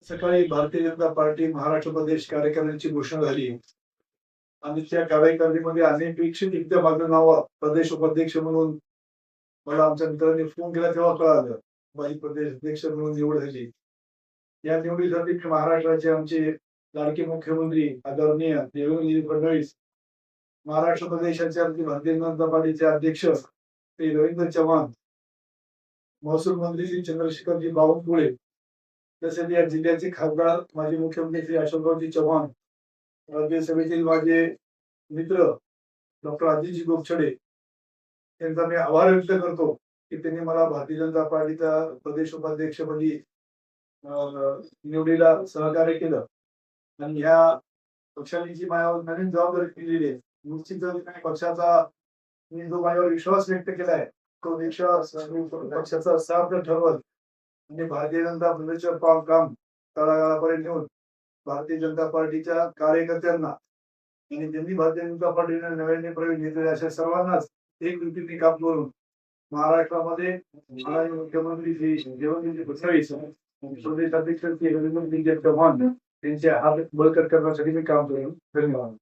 सकाळी भारतीय जनता पार्टी महाराष्ट्र प्रदेश कार्यकारिणीची घोषणा झाली आणि त्या कार्यकारिणीमध्ये अनपेक्षित एकदा माझं नाव प्रदेश उपाध्यक्ष म्हणून मला आमच्या मित्रांनी फोन केला तेव्हा कळालं माझी प्रदेश अध्यक्ष म्हणून निवड झाली. या निवडीसाठी मी महाराष्ट्राचे आमचे लाडके मुख्यमंत्री आदरणीय देवेंद्रजी फडणवीस, महाराष्ट्र प्रदेशाचे आमचे भारतीय जनता पार्टीचे अध्यक्ष श्री रवींद्र चव्हाण, महसूल मंत्री श्री चंद्रशेखरजी बावनकुळे, तसेच या जिल्ह्याचे खासदार माजी मुख्यमंत्री श्री अशोकरावजी चव्हाण, राज्यसभेतील माझे मित्र डॉक्टर अजितजी गोपछडे यांचा मी आभार व्यक्त करतो की त्यांनी मला भारतीय जनता पार्टीचा प्रदेश उपाध्यक्षपदी निवडीला सहकार्य केलं आणि ह्या पक्षाने जी माझ्यावर नवीन जबाबदारी दिलेली आहे, निश्चितच पक्षाचा मी जो माझ्यावर विश्वास व्यक्त केलाय तो विश्वास पक्षाचा सार्थ ठरवत आणि भारतीय जनता पार्टीचं काम तळागाळापर्यंत नेऊन भारतीय जनता पार्टीच्या कार्यकर्त्यांना आणि ज्यांनी भारतीय जनता पार्टीने नव्याने प्रवेश घेतलेले अशा सर्वांनाच एक रीतीने काम करून महाराष्ट्रामध्ये मुख्यमंत्री श्री देवेंद्रजी फडणवीस, प्रदेश अध्यक्ष श्री रवींद्रजी चव्हाण यांचे हात बळकट करण्यासाठी मी काम करेन. धन्यवाद.